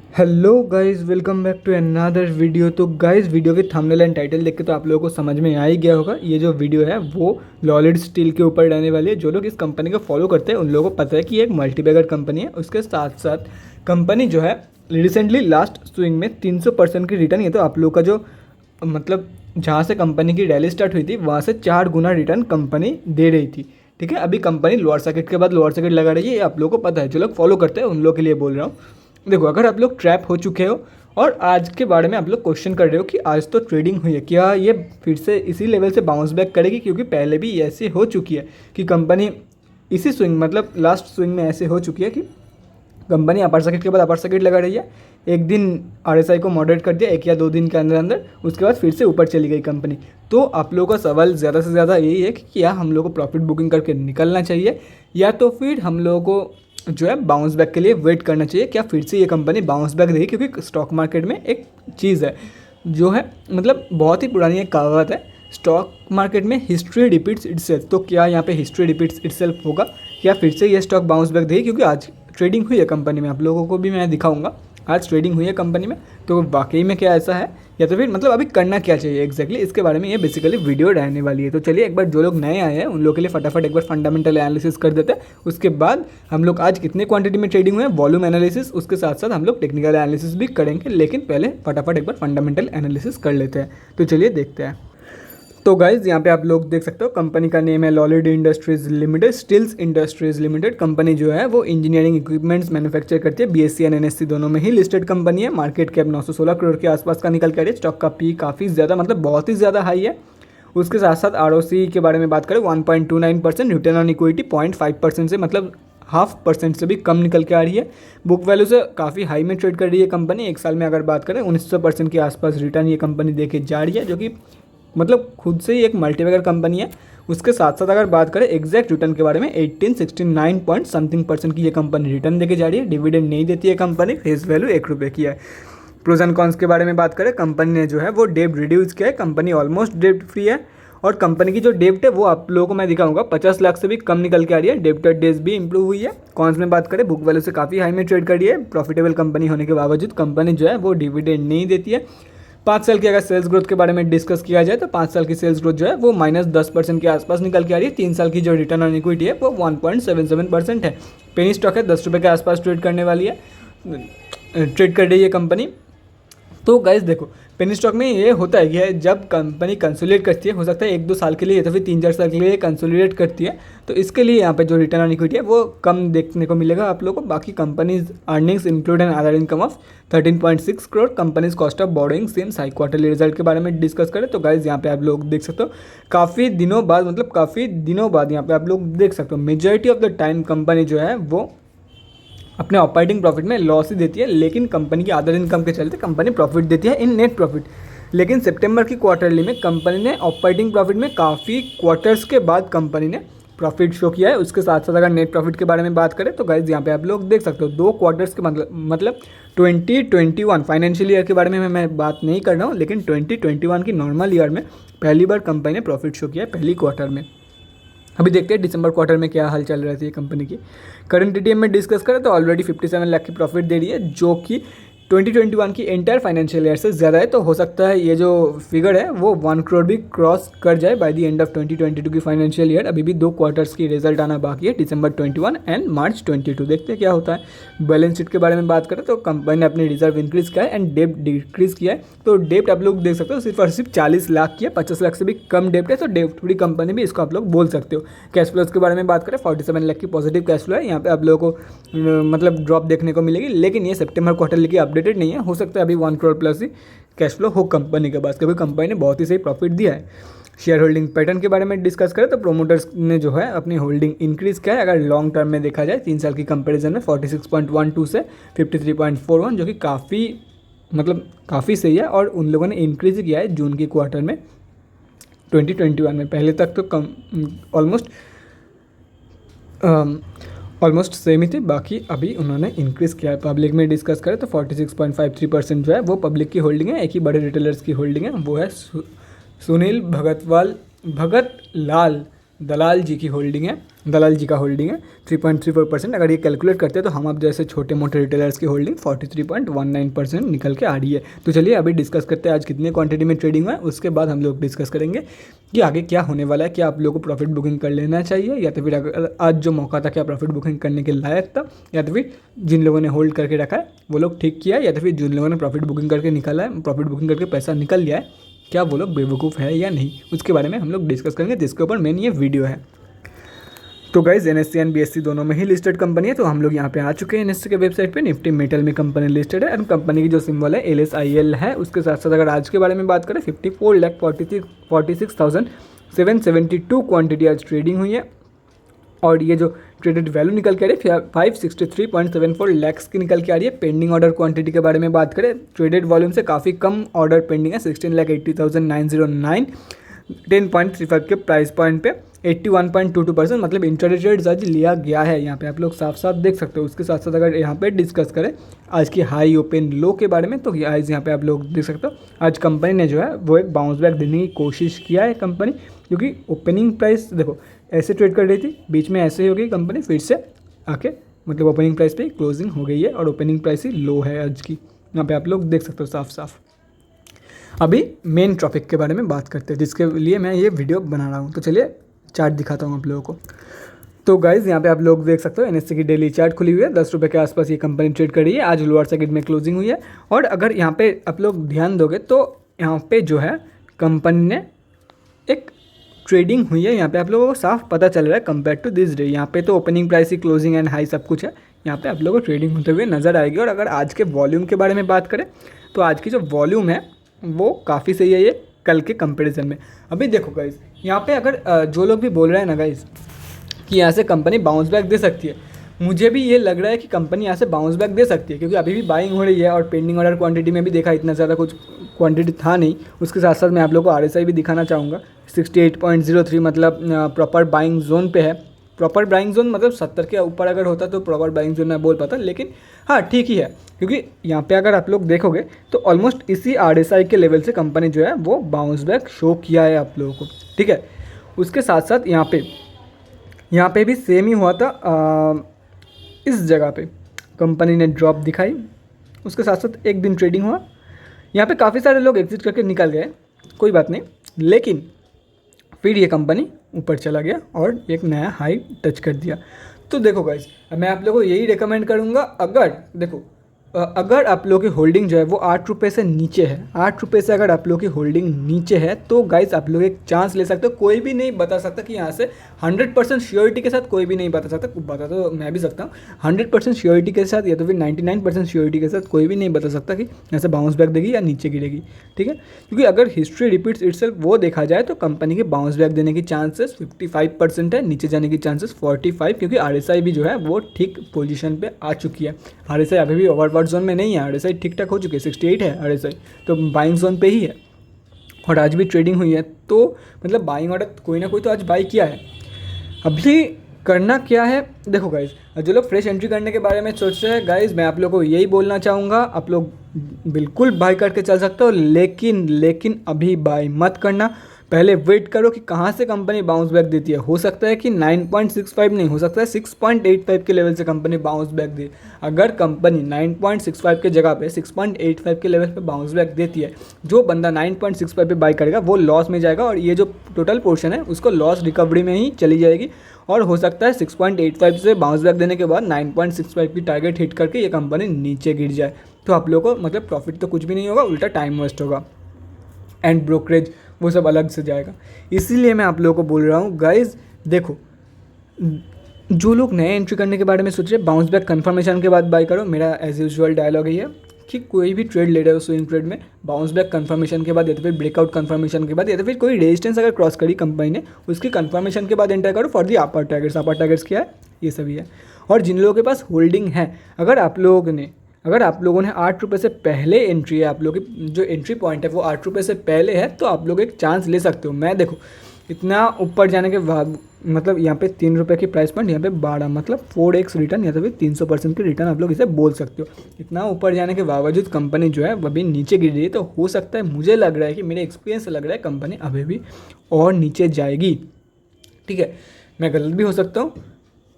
Hello guys, welcome back to another video. तो guys, video के thumbnail and title देख के तो आप लोगों को समझ में आ ही गया होगा। ये जो वीडियो है वो लॉलिड स्टील के ऊपर रहने वाली है। जो लोग इस कंपनी को फॉलो करते हैं उन लोगों को पता है कि ये एक मल्टीबैगर कंपनी है। उसके साथ साथ कंपनी जो है रिसेंटली लास्ट स्विंग में 300% की रिटर्न, ये तो आप लोग का जो मतलब जहाँ से कंपनी की रैली स्टार्ट हुई थी वहाँ से 4 गुना रिटर्न कंपनी दे रही थी। ठीक है, अभी कंपनी लोअर सर्किट के बाद लोअर सर्किट लगा रही है। ये आप लोगों को पता है, जो लोग फॉलो करते हैं उन लोगों के लिए बोल रहा हूँ। देखो, अगर आप लोग ट्रैप हो चुके हो और आज के बारे में आप लोग क्वेश्चन कर रहे हो कि आज तो ट्रेडिंग हुई है, क्या ये फिर से इसी लेवल से बाउंस बैक करेगी? क्योंकि पहले भी ऐसे हो चुकी है कि कंपनी इसी स्विंग मतलब लास्ट स्विंग में ऐसे हो चुकी है कि कंपनी अपर सर्किट के बाद अपर सर्किट लगा रही है। एक दिन आरएसआई को मॉडरेट कर दिया, 1 या 2 दिन के अंदर अंदर, उसके बाद फिर से ऊपर चली गई कंपनी। तो आप लोगों का सवाल ज़्यादा से ज़्यादा यही है कि क्या हम लोगों को प्रॉफिट बुकिंग करके निकलना चाहिए या तो फिर हम लोगों को जो है बाउंस बैक के लिए वेट करना चाहिए। क्या फिर से ये कंपनी बाउंस बैक देगी? क्योंकि स्टॉक मार्केट में एक चीज़ है जो है मतलब बहुत ही पुरानी एक कहावत है, स्टॉक मार्केट में हिस्ट्री रिपीट्स इटसेल्फ। तो क्या यहाँ पे हिस्ट्री रिपीट्स इटसेल्फ होगा? क्या फिर से ये स्टॉक बाउंस बैक देगी? क्योंकि आज ट्रेडिंग हुई है कंपनी में, आप लोगों को भी मैं दिखाऊंगा। आज ट्रेडिंग हुई है कंपनी में, तो वाकई में क्या ऐसा है या तो फिर मतलब अभी करना क्या चाहिए एग्जैक्टली, इसके बारे में ये बेसिकली वीडियो रहने वाली है। तो चलिए एक बार जो लोग नए आए हैं उन लोगों के लिए फटाफट एक बार फंडामेंटल एनालिसिस कर देते हैं। उसके बाद हम लोग आज कितने क्वांटिटी में ट्रेडिंग हुए हैं, वॉल्यूम एनालिसिस, उसके साथ साथ हम लोग टेक्निकल एनालिसिस भी करेंगे। लेकिन पहले फटाफट एक बार फंडामेंटल एनालिसिस कर लेते हैं। तो चलिए देखते हैं। तो गाइज, यहाँ पे आप लोग देख सकते हो कंपनी का नेम है लॉलिड industries limited, steels industries limited. Company जो है वो इंजीनियरिंग इक्विपमेंट्स मैन्युफैक्चर करती है। बीएससी एंड एनएससी दोनों में ही लिस्टेड कंपनी है। मार्केट कैप 916 करोड़ के आसपास का निकल के आ रही है। स्टॉक का पी काफ़ी ज़्यादा मतलब बहुत ही ज़्यादा हाई है। उसके साथ साथ आरओसी के बारे में बात करें 1.29%, रिटर्न ऑन इक्विटी 0.5% से मतलब 0.5% से भी कम निकल के आ रही है। बुक वैल्यू से काफ़ी हाई में ट्रेड कर रही है कंपनी। एक साल में अगर बात करें 1900% के आसपास रिटर्न ये कंपनी दे के जा रही है, जो कि मतलब खुद से ही एक मल्टीबैगर कंपनी है। उसके साथ साथ अगर बात करें एग्जैक्ट रिटर्न के बारे में 1869 पॉइंट समथिंग % की ये कंपनी रिटर्न देके जा रही है। डिविडेंड नहीं देती है कंपनी, फेस वैल्यू 1 रुपये की है। प्रोज एंड कॉन्स के बारे में बात करें, कंपनी ने जो है वो डेब्ट रिड्यूस किया है। कंपनी ऑलमोस्ट डेब्ट फ्री है और कंपनी की जो डेब्ट है वो आप लोगों को मैं दिखाऊंगा 50 लाख से भी कम निकल के आ रही है। डेब्टर डेज भी इंप्रूव हुई है। कॉन्स में बात करें, बुक वैल्यू से काफ़ी हाई में ट्रेड कर रही है। प्रॉफिटेबल कंपनी होने के बावजूद कंपनी जो है वो डिविडेंड नहीं देती है। 5 साल की अगर सेल्स ग्रोथ के बारे में डिस्कस किया जाए तो 5 साल की सेल्स ग्रोथ जो है वो -10% के आसपास निकल के आ रही है। 3 साल की जो रिटर्न ऑन इक्विटी है वो 1.77% है। पेनी स्टॉक है, 10 रुपये के आसपास ट्रेड करने वाली है, ट्रेड कर रही है कंपनी। तो गाइस देखो, पेनी स्टॉक में ये होता है कि जब कंपनी कंसोलिडेट करती है, हो सकता है 1-2 साल के लिए या तो फिर 3-4 साल के लिए कंसोलिडेट करती है, तो इसके लिए यहाँ पे जो रिटर्न ऑन इक्विटी है वो कम देखने को मिलेगा आप लोगों को। बाकी companies earnings include and other income of 13.6 crore. Companies cost of borrowing seems high. Quarterly result के बारे में डिस्कस करें तो गाइज यहाँ पे आप लोग देख सकते हो काफ़ी दिनों बाद यहाँ पे आप लोग देख सकते हो majority of the time company जो है वो अपने ऑपरेटिंग प्रॉफिट में लॉस ही देती है, लेकिन कंपनी की अदर इनकम के चलते कंपनी प्रॉफिट देती है इन नेट प्रॉफिट। लेकिन सितंबर की क्वार्टरली में कंपनी ने ऑपरेटिंग प्रॉफिट में काफ़ी क्वार्टर्स के बाद कंपनी ने प्रॉफिट शो किया है। उसके साथ साथ अगर नेट प्रॉफिट के बारे में बात करें तो गाइज यहाँ पे आप लोग देख सकते हो 2 क्वार्टर्स के मतलब 2021 फाइनेंशियल ईयर के बारे में मैं बात नहीं कर रहा हूँ, लेकिन 2021 की नॉर्मल ईयर में पहली बार कंपनी ने प्रॉफिट शो किया है पहली क्वार्टर में। अभी देखते हैं दिसंबर क्वार्टर में क्या हाल चल रही है कंपनी की। करंट टीटीएम में डिस्कस करें तो ऑलरेडी 57 लाख की प्रॉफिट दे रही है, जो कि 2021 की एंटायर फाइनेंशियल ईयर से ज़्यादा है। तो हो सकता है ये जो फिगर है वो 1 करोड़ भी क्रॉस कर जाए बाय द एंड ऑफ 2022 की फाइनेंशियल ईयर। अभी भी 2 क्वार्टर्स की रिजल्ट आना बाकी है, दिसंबर 21 एंड मार्च 22। देखते हैं क्या होता है। बैलेंस शीट के बारे में बात करें तो कंपनी ने अपने रिजर्व इंक्रीज़ किया है एंड डेप्ट डिक्रीज़ किया है। तो डेप्ट आप लोग देख सकते हो सिर्फ और सिर्फ 40 लाख की है, 50 लाख से भी कम डेप्ट है। तो डेप्ट फ्री कंपनी भी इसको आप लोग बोल सकते हो। कैश फ्लोज के बारे में बात करें 47 लाख की पॉजिटिव कैश फ्लो है। यहाँ पे आप लोगों को मतलब ड्रॉप देखने को मिलेगी, लेकिन ये सितंबर क्वार्टर की अपडेटेड नहीं है। हो सकता है अभी 1 करोड़ प्लस ही कैश फ्लो हो कंपनी के पास, क्योंकि कंपनी ने बहुत ही सही प्रॉफिट दिया है। शेयर होल्डिंग पैटर्न के बारे में डिस्कस करें तो प्रोमोटर्स ने जो है अपनी होल्डिंग इंक्रीज़ किया है। अगर लॉन्ग टर्म में देखा जाए 3 साल की कंपैरिजन में 46.12 से 53.41, जो कि काफ़ी सही है। और उन लोगों ने इंक्रीज़ किया है जून की क्वार्टर में 2021 में। पहले तक तो कम ऑलमोस्ट सेम ही थे, बाकी अभी उन्होंने इंक्रीज़ किया है। पब्लिक में डिस्कस करें तो 46.53% जो है वो पब्लिक की होल्डिंग है। एक ही बड़े रिटेलर्स की होल्डिंग है, वो है सुनील भगत लाल दलाल जी की होल्डिंग है, दलाल जी का होल्डिंग है 3.34%। अगर ये कैलकुलेट करते हैं तो हम अब जैसे छोटे मोटे रिटेलर्स की होल्डिंग 43.19% निकल के आ रही है। तो चलिए अभी डिस्कस करते हैं आज कितने क्वांटिटी में ट्रेडिंग हुआ है, उसके बाद हम लोग डिस्कस करेंगे कि आगे क्या होने वाला है। क्या आप लोगों को प्रॉफिट बुकिंग कर लेना चाहिए, या तो फिर अगर आज जो मौका था क्या प्रॉफिट बुकिंग करने के लायक था, या तो फिर जिन लोगों ने होल्ड करके रखा है वो लोग ठीक किया है, या तो फिर जिन लोगों ने प्रॉफिट बुकिंग करके निकाला है, प्रॉफिट बुकिंग करके पैसा निकल लिया है, क्या वो लोग बेवकूफ़ है या नहीं, उसके बारे में हम लोग डिस्कस करेंगे, जिसके ऊपर मेन ये वीडियो है। तो गाइज NSE एंड BSE दोनों में ही लिस्टेड कंपनी है। तो हम लोग यहाँ पे आ चुके हैं NSE के वेबसाइट पे। निफ्टी मेटल में कंपनी लिस्टेड है, एंड कंपनी की जो सिंबल है LSIL है। उसके साथ साथ अगर आज के बारे में बात करें 54,46,772 क्वांटिटी आज ट्रेडिंग हुई है, और ये जो ट्रेडेड वैल्यू निकल के आ रही है 563.74 लैक्स की निकल के आ रही है। पेंडिंग ऑर्डर क्वांटिटी के बारे में बात करें, ट्रेडेड वॉल्यूम से काफ़ी कम ऑर्डर पेंडिंग है, 16,80,909, 10.35 के प्राइस पॉइंट पे 81.22%, मतलब इंट्राडे ट्रेड्स आज लिया गया है। यहाँ पे आप लोग साफ साफ देख सकते हो। उसके साथ साथ अगर यहाँ पे डिस्कस करें आज की हाई ओपन लो के बारे में, तो आज यहाँ पे आप लोग देख सकते हो आज कंपनी ने जो है वो एक बाउंस बैक देने की कोशिश किया है कंपनी, क्योंकि ओपनिंग प्राइस देखो ऐसे ट्रेड कर रही थी, बीच में ऐसे ही हो गई कंपनी, फिर से आके मतलब ओपनिंग प्राइस पे क्लोजिंग हो गई है, और ओपनिंग प्राइस ही लो है आज की। यहाँ पे आप लोग देख सकते हो साफ साफ। अभी मेन टॉपिक के बारे में बात करते हैं, जिसके लिए मैं ये वीडियो बना रहा हूँ। तो चलिए चार्ट दिखाता हूँ आप लोगों को। तो गाइज यहाँ पे आप लोग देख सकते हो NSE की डेली चार्ट खुली हुई है, 10 रुपये के आसपास ये कंपनी ट्रेड कर रही है। आज लोअर सर्किट में क्लोजिंग हुई है, और अगर यहाँ पे आप लोग ध्यान दोगे तो यहाँ पे जो है कंपनी ने एक ट्रेडिंग हुई है, यहाँ पे आप लोगों को साफ पता चल रहा है कंपेयर टू दिस डे। यहाँ पे तो opening price he closing and high सब कुछ है, यहाँ पे आप लोगों को ट्रेडिंग होते हुए नजर आएगी। और अगर आज के वॉल्यूम के बारे में बात करें तो आज की जो वॉल्यूम है वो काफ़ी सही है ये कल के कंपैरिजन में। अभी देखो गाइज यहाँ पे अगर जो लोग भी बोल रहे हैं ना गाइज कि यहाँ से कंपनी बाउंस बैक दे सकती है, मुझे भी ये लग रहा है कि कंपनी यहाँ से बाउंस बैक दे सकती है, क्योंकि अभी भी बाइंग हो रही है, और पेंडिंग ऑर्डर क्वांटिटी में भी देखा इतना ज़्यादा कुछ क्वांटिटी था नहीं। उसके साथ साथ मैं आप लोगों को RSI भी दिखाना चाहूँगा, 68.03 मतलब प्रॉपर बाइंग जोन पे है। प्रॉपर बाइंग जोन मतलब 70 के ऊपर अगर होता तो प्रॉपर बाइंग जोन मैं बोल पाता, लेकिन हाँ ठीक ही है, क्योंकि यहाँ पे अगर आप लोग देखोगे तो ऑलमोस्ट इसी RSI के लेवल से कंपनी जो है वो बाउंस बैक शो किया है आप लोगों को, ठीक है। उसके साथ साथ यहाँ पे भी सेम ही हुआ था, इस जगह पे कंपनी ने ड्रॉप दिखाई, उसके साथ साथ एक दिन ट्रेडिंग हुआ, यहाँ पे काफ़ी सारे लोग एग्जिट करके निकल गए, कोई बात नहीं, लेकिन फिर ये कंपनी ऊपर चला गया और एक नया हाई टच कर दिया। तो देखो गाइस मैं आप लोगों को यही रेकमेंड करूँगा, अगर आप लोगों की होल्डिंग जो है वो 8 रुपये से नीचे है, 8 रुपये से अगर आप लोगों की होल्डिंग नीचे है तो गाइस आप लोग एक चांस ले सकते हो। कोई भी नहीं बता सकता कि यहाँ से 100% श्योरिटी के साथ कोई भी नहीं बता सकता, बता तो मैं भी सकता हूँ 100% श्योरिटी के साथ, या तो फिर 99% श्योरिटी के साथ कोई भी नहीं बता सकता कि यहाँ से बाउंस बैक देगी या नीचे गिरेगी, ठीक है। क्योंकि अगर हिस्ट्री रिपीट्स इटसेल्फ वो देखा जाए तो कंपनी के बाउंस बैक देने की चांसेस 55% है, नीचे जाने की चांसेस 45, क्योंकि RSI भी जो है वो ठीक पोजीशन पे आ चुकी है। RSI अभी भी ओवरबॉट जोन में नहीं है, RSI ठीक ठाक हो चुकी है, 68 है RSI, तो बाइंग जोन पे ही है, और आज भी ट्रेडिंग हुई है, तो मतलब बाइंग ऑर्डर कोई ना कोई तो आज बाई किया है। अभी करना क्या है देखो गाइज, जो लोग फ्रेश एंट्री करने के बारे में सोच रहे हैं गाइज, मैं आप लोगों को यही बोलना चाहूँगा, आप लोग बिल्कुल बाई करके चल सकते हो, लेकिन अभी बाई मत करना। पहले वेट करो कि कहाँ से कंपनी बाउंस बैक देती है। हो सकता है कि 9.65 नहीं, हो सकता है 6.85 के लेवल से कंपनी बाउंस बैक दे। अगर कंपनी 9.65 के जगह पे 6.85 के लेवल पे बाउंस बैक देती है, जो बंदा 9.65 पे बाई करेगा वो लॉस में जाएगा, और ये जो टोटल पोर्शन है उसको लॉस रिकवरी में ही चली जाएगी। और हो सकता है 6.85 से बाउंस बैक देने के बाद 9.65 की टारगेट हिट करके ये कंपनी नीचे गिर जाए, तो आप लोगों को मतलब प्रॉफिट तो कुछ भी नहीं होगा, उल्टा टाइम वेस्ट होगा, एंड ब्रोकरेज वो सब अलग से जाएगा। इसीलिए मैं आप लोगों को बोल रहा हूँ गाइज, देखो जो लोग नए एंट्री करने के बारे में सोच रहे हैं, बाउंस बैक कंफर्मेशन के बाद बाय करो। मेरा एज यूजुअल डायलॉग ही है कि कोई भी ट्रेड ले रहे हो स्विंग ट्रेड में, बाउंस बैक कंफर्मेशन के बाद या तो फिर ब्रेकआउट कंफर्मेशन के बाद या तो फिर कोई रेजिस्टेंस अगर क्रॉस करी कंपनी ने, उसकी कंफर्मेशन के बाद एंटर करो फॉर दी अपर टारगेट्स क्या है, ये सभी है। और जिन लोगों के पास होल्डिंग है, अगर आप लोगों ने 8 रुपये से पहले एंट्री है, आप लोगों की जो एंट्री पॉइंट है वो 8 रुपये से पहले है, तो आप लोग एक चांस ले सकते हो। मैं देखो इतना ऊपर जाने के बाद मतलब यहाँ पे 3 रुपये की प्राइस पॉइंट, यहाँ पे 12 मतलब 4x रिटर्न या तो फिर 300% की रिटर्न आप लोग इसे बोल सकते हो। इतना ऊपर जाने के बावजूद कंपनी जो है वो अभी नीचे गिर रही है, तो हो सकता है, मुझे लग रहा है कि मेरे एक्सपीरियंस से लग रहा है कंपनी अभी भी और नीचे जाएगी, ठीक है। मैं गलत भी हो सकता हूँ,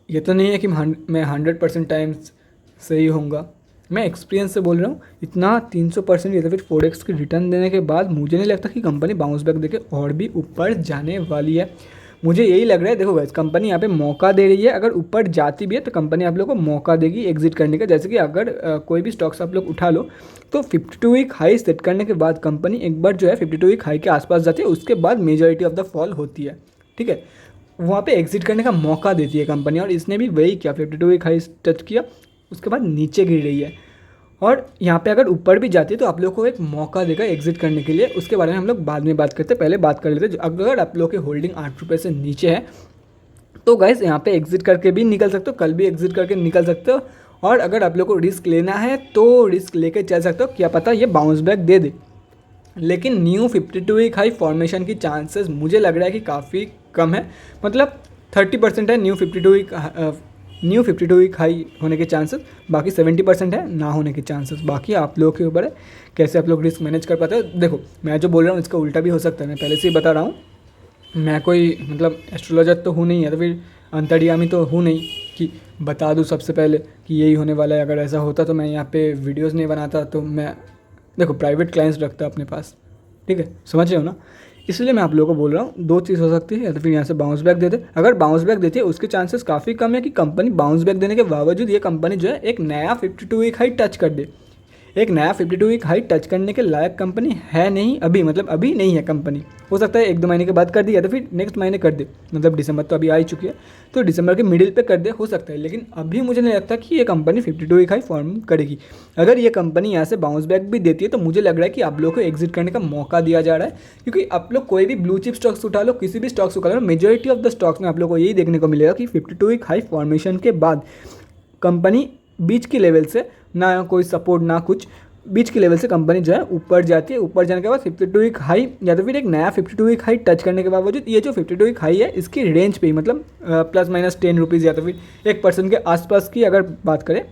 ये तो नहीं है कि मैं 100% टाइम्स सही होऊंगा। मैं एक्सपीरियंस से बोल रहा हूँ, इतना 300% या तो फिर 4x की रिटर्न देने के बाद मुझे नहीं लगता कि कंपनी बाउंस बैक देके और भी ऊपर जाने वाली है। मुझे यही लग रहा है। देखो गाइस, कंपनी यहाँ पे मौका दे रही है, अगर ऊपर जाती भी है तो कंपनी आप लोगों को मौका देगी एग्जिट करने का। जैसे कि अगर कोई भी स्टॉक्स आप लोग उठा लो तो 52 वीक हाई सेट करने के बाद कंपनी एक बार जो है 52 वीक हाई के आसपास जाती है, उसके बाद मेजॉरिटी ऑफ द फॉल होती है, ठीक है। वहाँ पे एग्जिट करने का मौका देती है कंपनी, और इसने भी वही किया, 52 वीक हाई टच किया, उसके बाद नीचे गिर रही है। और यहाँ पे अगर ऊपर भी जाती है तो आप लोग को एक मौका देगा एग्जिट करने के लिए। उसके बारे में हम लोग बाद में बात करते हैं, पहले बात कर लेते हैं अगर आप लोग की होल्डिंग 8 रुपये से नीचे है तो गाइस यहाँ पे एग्जिट करके भी निकल सकते हो, कल भी एग्जिट करके निकल सकते हो। और अगर आप लोग को रिस्क लेना है तो रिस्क लेके चल सकते हो, क्या पता ये बाउंस बैक दे दे। लेकिन न्यू 52 वीक हाई फॉर्मेशन की चांसेस मुझे लग रहा है कि काफ़ी कम है, मतलब 30% है न्यू 52 वीक हाई होने के चांसेस, बाकी 70% है ना होने के चांसेस। बाकी आप लोगों के ऊपर है कैसे आप लोग रिस्क मैनेज कर पाते हो। देखो मैं जो बोल रहा हूँ इसका उल्टा भी हो सकता है, मैं पहले से ही बता रहा हूँ। मैं कोई मतलब एस्ट्रोलॉजर तो हूँ नहीं, या तो फिर अंतर्यामी तो हूँ नहीं कि बता दूँ सबसे पहले कि यही होने वाला है। अगर ऐसा होता तो मैं यहाँ पे वीडियोज़ नहीं बनाता, तो मैं देखो प्राइवेट क्लाइंट्स रखता अपने पास, ठीक है, समझ रहे हो ना। इसलिए मैं आप लोगों को बोल रहा हूँ दो चीज़ हो सकती है, या तो फिर यहाँ से बाउंस बैक दे दे। अगर बाउंस बैक देती है उसके चांसेस काफ़ी कम है कि कंपनी बाउंस बैक देने के बावजूद ये कंपनी जो है एक नया 52 वीक हाई टच कर दे। एक नया 52 वीक हाई टच करने के लायक कंपनी है नहीं अभी, मतलब अभी नहीं है कंपनी। हो सकता है 1-2 महीने के बाद कर दी, या तो फिर नेक्स्ट महीने कर दे, मतलब दिसंबर तो अभी आ ही चुकी है, तो दिसंबर के मिडिल पे कर दे, हो सकता है। लेकिन अभी मुझे नहीं लगता कि ये कंपनी 52 वीक हाई फॉर्म करेगी। अगर ये कंपनी यहाँ से बाउंस बैक भी देती है तो मुझे लग रहा है कि आप लोग को एग्जिट करने का मौका दिया जा रहा है, क्योंकि आप लोग कोई भी ब्लू चिप स्टॉक्स उठा लो, किसी भी स्टॉक्स उठा लो, मेजोरिटी ऑफ द स्टॉक्स में आप लोग को यही देखने को मिलेगा कि 52 वीक हाई फॉर्मेशन के बाद कंपनी बीच की लेवल से, ना कोई सपोर्ट ना कुछ, बीच के लेवल से कंपनी जो है ऊपर जाती है। ऊपर जाने के बाद 52 वीक हाई या तो फिर एक नया 52 वीक हाई टच करने के बावजूद ये जो 52 वीक हाई है इसकी रेंज पे ही, मतलब ±10 रुपीज़ या तो फिर 1% के आसपास की अगर बात करें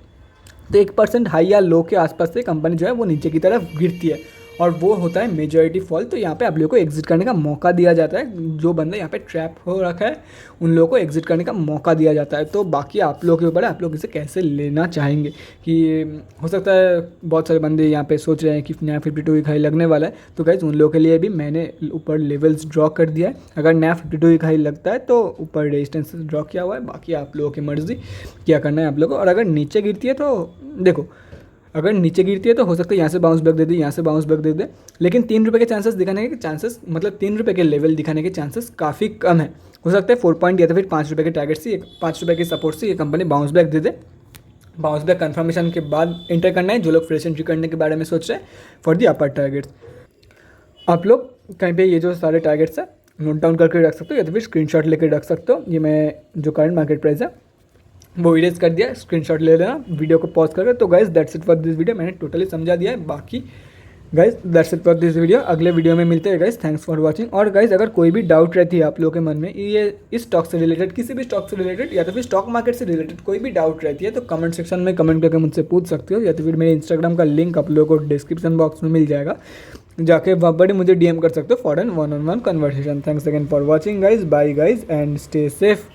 तो 1% हाई या लो के आसपास से कंपनी जो है वो नीचे की तरफ गिरती है, और वो होता है मेजॉरिटी फॉल। तो यहाँ पे आप लोगों को एग्जिट करने का मौका दिया जाता है। जो बंदा यहाँ पे ट्रैप हो रखा है उन लोगों को एग्जिट करने का मौका दिया जाता है। तो बाकी आप लोगों के ऊपर है, आप लोग इसे कैसे लेना चाहेंगे। कि हो सकता है बहुत सारे बंदे यहाँ पे सोच रहे हैं कि नया 52 वीक हाई लगने वाला है, तो गाइस उन लोगों के लिए भी मैंने ऊपर लेवल्स ड्रॉ कर दिया है। अगर नया 52 वीक हाई लगता है तो ऊपर रेजिस्टेंस ड्रॉ किया हुआ है, बाकी आप लोगों की मर्ज़ी क्या करना है आप लोगों को। और अगर नीचे गिरती है तो देखो, अगर नीचे गिरती है तो हो सकता है यहाँ से बाउंस बैक दे दे, यहाँ से बाउंस बैक दे दे, लेकिन 3 रुपये के चांसेस दिखाने के चांसेस, मतलब 3 रुपये के लेवल दिखाने के चांसेस काफ़ी कम है। हो सकता है 4 पॉइंट या तो फिर 5 रुपये के टारगेट से, 5 रुपये के सपोर्ट से ये कंपनी बाउंस बैक दे दे। बाउंस बैक कन्फर्मेशन के बाद एंटर करना है जो लोग फ्रेश एंट्री करने के बारे में सोच रहे हैं फॉर दी अपर टारगेट्स। आप लोग कहीं पे ये जो सारे टारगेट्स हैं नोट डाउन करके रख सकते हो, या तो फिर स्क्रीनशॉट लेकर रख सकते हो। ये मैं जो करंट मार्केट प्राइस है वो इरेज कर दिया, स्क्रीनशॉट ले लेना, वीडियो को पॉज करके। तो guys that's it for this video, मैंने टोटली समझा दिया है। बाकी guys that's it for this video, अगले वीडियो में मिलते हैं गाइस। Thanks for watching. और गाइस अगर कोई भी डाउट रहती है आप लोगों के मन में, ये इस स्टॉक से रिलेटेड, किसी भी स्टॉक से रिलेटेड या तो फिर स्टॉक मार्केट से रिलेटेड कोई भी डाउट रहती है, तो कमेंट सेक्शन में कमेंट करके मुझसे पूछ सकते हो, या तो फिर मेरे इंस्टाग्राम का लिंक आप लोगों को डिस्क्रिप्शन बॉक्स में मिल जाएगा, जाके वहाँ पर मुझे DM कर सकते हो for an 1-on-1 conversation. Thanks again for watching guys, bye guys and stay safe.